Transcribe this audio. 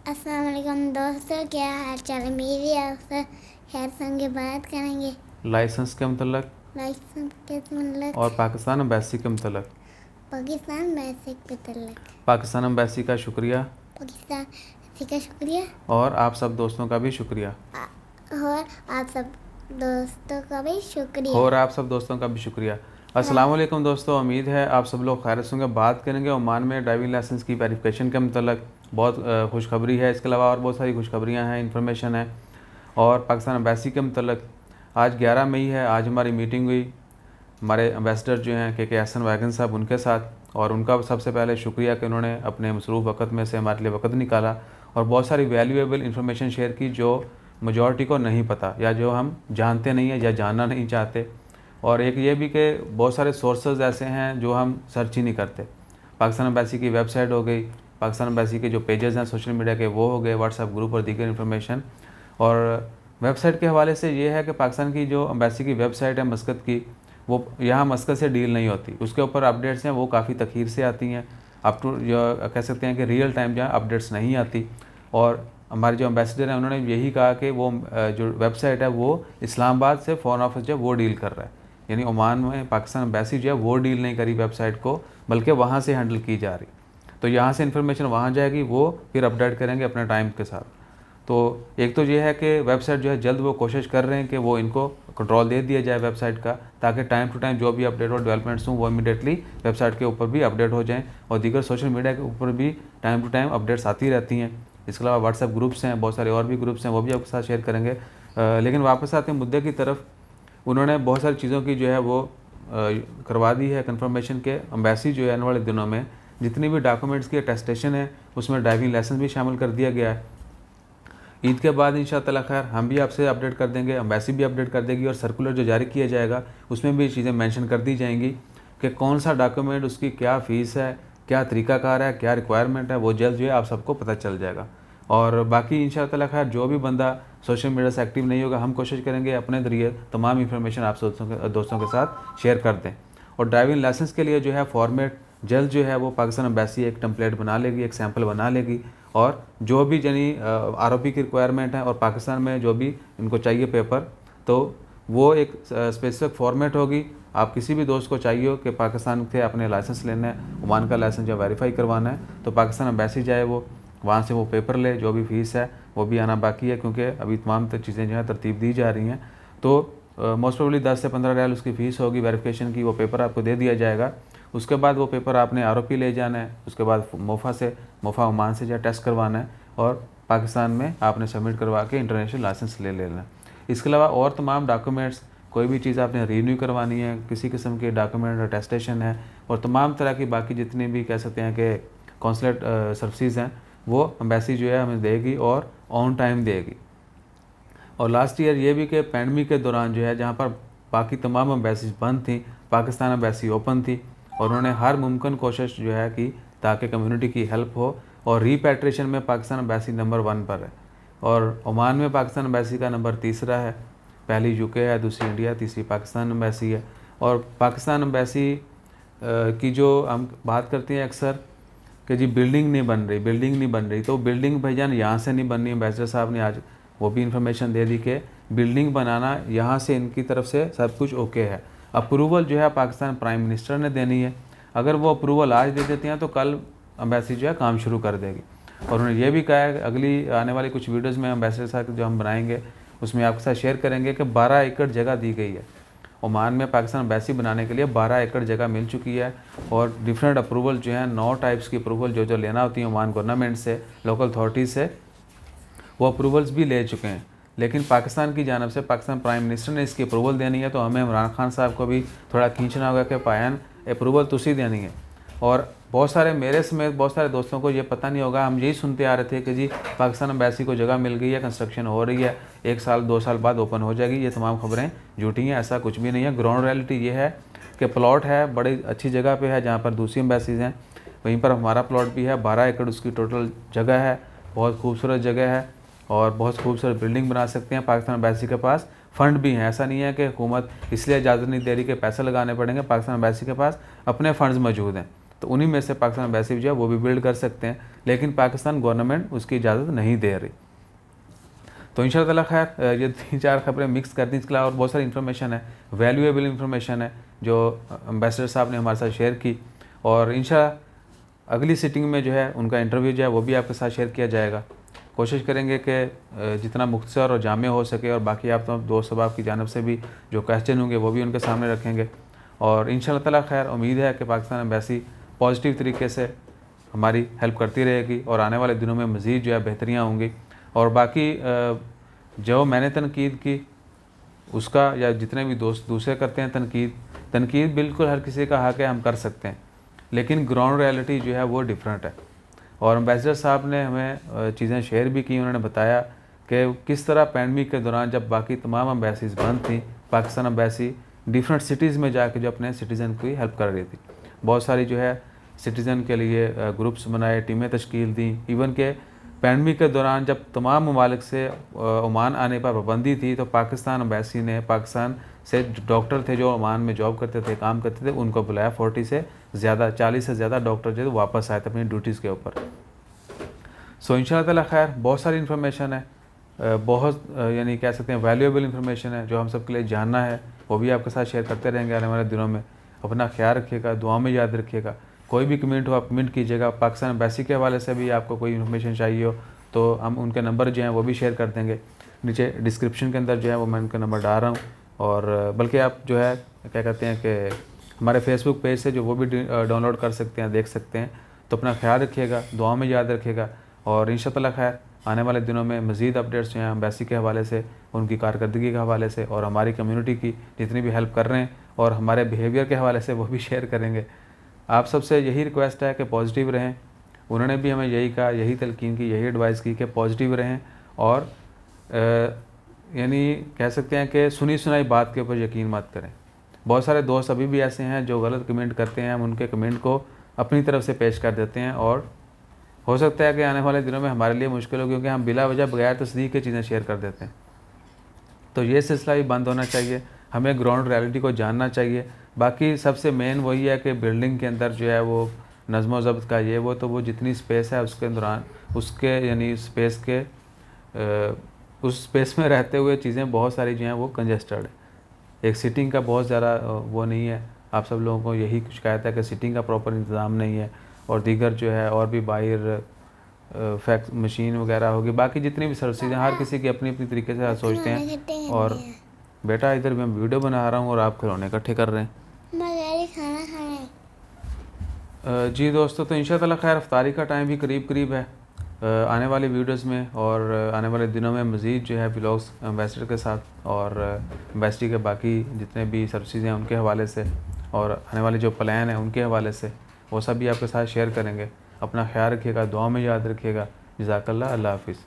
अस्सलाम वालेकुम दोस्तों, क्या हाल चाल है? मेरी आपसे खैर संगे बात करेंगे लाइसेंस के मतलब लाइसेंस के मतलब और पाकिस्तान एम्बेसी के मतलब। पाकिस्तान बेसिक के तलक पाकिस्तान एम्बेसी का शुक्रिया पाकिस्तान ऐसी का शुक्रिया और आप सब दोस्तों का भी शुक्रिया और आप सब दोस्तों का भी शुक्रिया। और आप सब दोस्तों का भी शुक्रिया। अस्सलाम वालेकुम दोस्तों, उम्मीद है आप सब लोग खैरियत से होंगे। बात करेंगे ओमान में ड्राइविंग लाइसेंस की वेरिफिकेशन के मतलब। बहुत खुशखबरी है। इसके अलावा और बहुत सारी खुशखबरियाँ हैं, इन्फॉर्मेशन है। और पाकिस्तान एम्बेसी के मतलब आज 11 मई है। आज हमारी मीटिंग हुई हमारे एम्बेसडर जो हैं के एहसन वैगन साहब उनके साथ, और उनका सबसे पहले शुक्रिया कि उन्होंने अपने मसरूफ़ वक्त में से हमारे लिए वक्त निकाला और बहुत सारी वैल्यूएबल इन्फॉर्मेशन शेयर की जो मेजॉरिटी को नहीं पता या जो हम जानते नहीं हैं या जानना नहीं चाहते। और एक ये भी कि बहुत सारे सोर्सेज ऐसे हैं जो हम सर्च ही नहीं करते। पाकिस्तान एम्बेसी की वेबसाइट हो गई, पाकिस्तान एम्बेसी के जो पेजेस हैं सोशल मीडिया के वो हो गए, व्हाट्सएप ग्रुप और दीगर इन्फॉर्मेशन। और वेबसाइट के हवाले से ये है कि पाकिस्तान की जो एम्बेसी की वेबसाइट है मस्कत की, वो यहाँ मस्कत से डील नहीं होती। उसके ऊपर अपडेट्स हैं वो काफ़ी तखीर से आती हैं, अप टू जो कह सकते हैं कि रियल टाइम जहाँ अपडेट्स नहीं आती। और हमारे जो एम्बेसडर हैं उन्होंने यही कहा कि वो जो वेबसाइट है वो इस्लामाबाद से फ़ॉरेन ऑफिस जो वो डील कर रहा है, यानी ओमान में पाकिस्तान एम्बेसी जो है वो डील नहीं करी वेबसाइट को, बल्कि वहाँ से हैंडल की जा रही। तो यहाँ से इन्फॉर्मेशन वहाँ जाएगी, वो फिर अपडेट करेंगे अपने टाइम के साथ। तो एक तो ये है कि वेबसाइट जो है जल्द वो कोशिश कर रहे हैं कि वो इनको कंट्रोल दे दिया जाए वेबसाइट का, ताकि टाइम टू टाइम जो भी अपडेट और डेवलपमेंट्स हों वो इमीडिएटली वेबसाइट के ऊपर भी अपडेट हो जाएं, और दीगर सोशल मीडिया के ऊपर भी टाइम टू टाइम अपडेट्स आती रहती हैं। इसके अलावा व्हाट्सएप ग्रुप्स हैं, बहुत सारे और भी ग्रुप्स हैं, वो भी आपके साथ शेयर करेंगे। लेकिन वापस आते हैं मुद्दे की तरफ। उन्होंने बहुत सारी चीज़ों की जो है वो करवा दी है कन्फर्मेशन के। एम्बेसी जो है आने वाले दिनों में जितनी भी डॉक्यूमेंट्स की अटेस्टेशन है उसमें ड्राइविंग लाइसेंस भी शामिल कर दिया गया है। ईद के बाद इंशाअल्लाह खैर हम भी आपसे अपडेट कर देंगे, एम्बेसी भी अपडेट कर देगी, और सर्कुलर जो जारी किया जाएगा उसमें भी चीज़ें मेंशन कर दी जाएंगी कि कौन सा डॉक्यूमेंट, उसकी क्या फ़ीस है, क्या तरीकाकार है, क्या रिक्वायरमेंट है, वो जल्द जो है आप सबको पता चल जाएगा। और बाकी इंशाअल्लाह खैर जो भी बंदा सोशल मीडिया से एक्टिव नहीं होगा, हम कोशिश करेंगे अपने ज़रिए तमाम इन्फॉर्मेशन आप दोस्तों के साथ शेयर कर दें। और ड्राइविंग लाइसेंस के लिए जो है फॉर्मेट जल्द जो है वो पाकिस्तान एम्बेसी एक टेम्पलेट बना लेगी, एक सैम्पल बना लेगी, और जो भी यानी आरओपी की रिक्वायरमेंट है और पाकिस्तान में जो भी इनको चाहिए पेपर, तो वो एक स्पेसिफिक फॉर्मेट होगी। आप किसी भी दोस्त को चाहिए हो कि पाकिस्तान से अपने लाइसेंस लेना है, ओमान का लाइसेंस जो वेरीफाई करवाना है, तो पाकिस्तान एम्बेसी जाए, वो वहाँ से वो पेपर ले, जो भी फ़ीस है वो भी आना बाकी है, क्योंकि अभी तमाम चीज़ें जो है तरतीब दी जा रही हैं। तो मोस्ट प्रोबेबली 10 से 15 रियाल उसकी फ़ीस होगी वेरिफिकेशन की, वो पेपर आपको दे दिया जाएगा। उसके बाद वो पेपर आपने आरओपी ले जाना है, उसके बाद मोफ़ा ओमान से जो टेस्ट करवाना है, और पाकिस्तान में आपने सबमिट करवा के इंटरनेशनल लाइसेंस ले लेना है। इसके अलावा और तमाम डॉक्यूमेंट्स, कोई भी चीज़ आपने रीन्यू करवानी है, किसी किस्म के डॉक्यूमेंट अटेस्टेशन है, और तमाम तरह की बाकी जितनी भी कह सकते हैं कि कौंसलेट सर्विसेज हैं, वो एम्बेसी जो है हमें देगी और ऑन टाइम देगी। और लास्ट ईयर ये भी कि पैंडमिक के दौरान जो है जहाँ पर बाकी तमाम एम्बेसीज बंद थी, पाकिस्तान एम्बेसी ओपन थी, और उन्होंने हर मुमकिन कोशिश जो है की ताकि कम्युनिटी की हेल्प हो। और रीपैट्रिएशन में पाकिस्तान एम्बेसी नंबर 1 पर है, और ओमान में पाकिस्तान एम्बेसी का नंबर 3रा है। पहली यूके है, दूसरी इंडिया, तीसरी पाकिस्तान एम्बेसी है। और पाकिस्तान एम्बेसी की जो हम बात करते हैं अक्सर कि जी बिल्डिंग नहीं बन रही, तो बिल्डिंग भाईजान यहाँ से नहीं बननी। एम्बेसडर साहब ने आज वो भी इन्फॉर्मेशन दे दी कि बिल्डिंग बनाना यहाँ से इनकी तरफ से सब कुछ ओके है। अप्रूवल जो है पाकिस्तान प्राइम मिनिस्टर ने देनी है। अगर वो अप्रूवल आज दे देते हैं तो कल एम्बेसी जो है काम शुरू कर देगी। और उन्होंने ये भी कहा है कि अगली आने वाली कुछ वीडियोज़ में एम्बेसडर साहब जो हम बनाएंगे उसमें आपके साथ शेयर करेंगे कि 12 एकड़ जगह दी गई है ओमान में पाकिस्तान एम्बेसी बनाने के लिए। 12 एकड़ जगह मिल चुकी है, और डिफरेंट अप्रूवल जो है 9 टाइप्स की अप्रूवल जो लेना होती है ओमान गवर्नमेंट से, लोकल अथॉरिटीज़ से, वो अप्रूवल्स भी ले चुके हैं। लेकिन पाकिस्तान की जानब से पाकिस्तान प्राइम मिनिस्टर ने इसकी अप्रूवल देनी है, तो हमें इमरान खान साहब को भी थोड़ा खींचना होगा कि पायन अप्रूवल तुसी देनी है। और बहुत सारे मेरे समेत बहुत सारे दोस्तों को ये पता नहीं होगा, हम यही सुनते आ रहे थे कि जी पाकिस्तान एम्बेसी को जगह मिल गई है, कंस्ट्रक्शन हो रही है, 1 साल 2 साल बाद ओपन हो जाएगी। ये तमाम खबरें झूठी हैं, ऐसा कुछ भी नहीं है। ग्राउंड रियलिटी ये है कि प्लॉट है, बड़ी अच्छी जगह पे है जहाँ पर दूसरी एम्बेसीज हैं, वहीं पर हमारा प्लॉट भी है। 12 एकड़ उसकी टोटल जगह है, बहुत खूबसूरत जगह है, और बहुत खूबसूरत बिल्डिंग बना सकते हैं। पाकिस्तान एम्बेसी के पास फ़ंड भी हैं, ऐसा नहीं है कि हुकूमत इसलिए इजाज़त नहीं दे रही कि पैसे लगाने पड़ेंगे। पाकिस्तान एम्बेसी के पास अपने फ़ंड्स मौजूद हैं, तो उन्हीं में से पाकिस्तान एम्बेसी जो है वो भी बिल्ड कर सकते हैं, लेकिन पाकिस्तान गवर्नमेंट उसकी इजाज़त नहीं दे रही। तो इंशाअल्लाह खैर ये 3-4 खबरें मिक्स कर दी, इसके अलावा और बहुत सारी इन्फॉर्मेशन है, वैल्यूएबल इन्फॉर्मेशन है जो एम्बेसडर साहब ने हमारे साथ शेयर की, और इंशाअल्लाह अगली सिटिंग में जो है उनका इंटरव्यू जो है वो भी आपके साथ शेयर किया जाएगा। कोशिश करेंगे कि जितना मुख्तसर और जामे हो सके, और बाकी आप तो दोस्त अहबाब की जानब से भी जो क्वेश्चन होंगे वो भी उनके सामने रखेंगे। और इंशाअल्लाह ताला खैर उम्मीद है कि पाकिस्तान एम्बेसी पॉजिटिव तरीके से हमारी हेल्प करती रहेगी और आने वाले दिनों में मज़ीद जो है बेहतरियाँ होंगी। और बाकी जो मैंने तनकीद की उसका, या जितने भी दोस्त दूसरे करते हैं तनकीद बिल्कुल हर किसी का हक़ है, हम कर सकते हैं, लेकिन ग्राउंड रियलिटी जो है वो डिफरेंट है। और एम्बेसडर साहब ने हमें चीज़ें शेयर भी की, उन्होंने बताया कि किस तरह पैंडमिक के दौरान जब बाकी तमाम एम्बेसीज़ बंद थी, पाकिस्तान एम्बेसी डिफरेंट सिटीज़ में जाके जो अपने सिटीज़न की हेल्प कर रही थी। बहुत सारी जो है सिटीज़न के लिए ग्रुप्स बनाए, टीमें तश्कील दी। इवन के पैंडमिक के दौरान जब तमाम ममालिक से ओमान आने पर पाबंदी थी, तो पाकिस्तान एम्बेसी ने पाकिस्तान से डॉक्टर थे जो ओमान में जॉब करते थे, काम करते थे, उनको बुलाया। 40 से ज़्यादा डॉक्टर जो वापस आए थे अपनी ड्यूटीज़ के ऊपर। सो इंशाअल्लाह ताला खैर बहुत सारी इन्फॉर्मेशन है, बहुत यानी कह सकते हैं वैल्यूएबल इन्फॉर्मेशन है जो हम सब के लिए जानना है, वो भी आपके साथ शेयर करते रहेंगे आने वाले दिनों में। अपना ख्याल रखिएगा, दुआ में याद रखिएगा। कोई भी कमेंट हो आप कमेंट कीजिएगा। पाकिस्तान एम्बेसी के हवाले से भी आपको कोई इन्फॉर्मेशन चाहिए हो तो हम उनके नंबर जो हैं वो भी शेयर कर देंगे नीचे डिस्क्रिप्शन के अंदर, जो है वो मैं उनका नंबर डाल रहा हूँ। और बल्कि आप जो है क्या कहते हैं कि हमारे फेसबुक पेज से जो वो भी डाउनलोड कर सकते हैं, देख सकते हैं। तो अपना ख्याल रखिएगा, दुआ में याद रखिएगा, और इंशाअल्लाह खैर आने वाले दिनों में मज़ीद अपडेट्स जो हैं एम्बेसी के हवाले से, उनकी कारकर्दगी के हवाले से, और हमारी कम्युनिटी की जितनी भी हेल्प कर रहे हैं और हमारे बिहेवियर के हवाले से वो भी शेयर करेंगे। आप सबसे यही रिक्वेस्ट है कि पॉजिटिव रहें। उन्होंने भी हमें यही कहा, यही तलकीन की, यही एडवाइस की कि पॉजिटिव रहें, और यानी कह सकते हैं कि सुनी सुनाई बात के ऊपर यकीन मत करें। बहुत सारे दोस्त अभी भी ऐसे हैं जो गलत कमेंट करते हैं, हम उनके कमेंट को अपनी तरफ से पेश कर देते हैं, और हो सकता है कि आने वाले दिनों में हमारे लिए मुश्किल हो, क्योंकि हम बिला वजह बगैर तस्दीक की चीज़ें शेयर कर देते हैं। तो ये सिलसिला भी बंद होना चाहिए, हमें ग्राउंड रियलिटी को जानना चाहिए। बाकी सबसे मेन वही है कि बिल्डिंग के अंदर जो है वो नज़्म व ज़ब्त का ये वो, तो वो जितनी स्पेस है उसके दौरान उसके यानी स्पेस के उस स्पेस में रहते हुए चीज़ें बहुत सारी जो हैं वो कंजेस्टेड है। एक सीटिंग का बहुत ज़्यादा वो नहीं है। आप सब लोगों को यही शिकायत है कि सीटिंग का प्रॉपर इंतज़ाम नहीं है, और दीगर जो है और भी बाहर फैक्स मशीन वगैरह होगी, बाकी जितनी भी सर्विसेज हैं हर किसी की अपनी अपनी तरीके से सोचते हैं। और बेटा इधर मैं वीडियो बना रहा हूँ और आप खिलौने इकट्ठे कर रहे हैं। खाना खाना है। जी दोस्तों, तो इंशाअल्लाह खैर इफ्तारी का टाइम भी करीब है। आने वाली वीडियोस में और आने वाले दिनों में मज़ीद जो है व्लॉग्स एम्बेसडर के साथ और एम्बेसडी के बाकी जितने भी सर्विसेज हैं उनके हवाले से, और आने वाले जो प्लान हैं उनके हवाले से, वो सब भी आपके साथ शेयर करेंगे। अपना ख्याल रखिएगा, दुआ में याद रखिएगा। जज़ाकल्लाह, अल्लाह हाफ़िज़।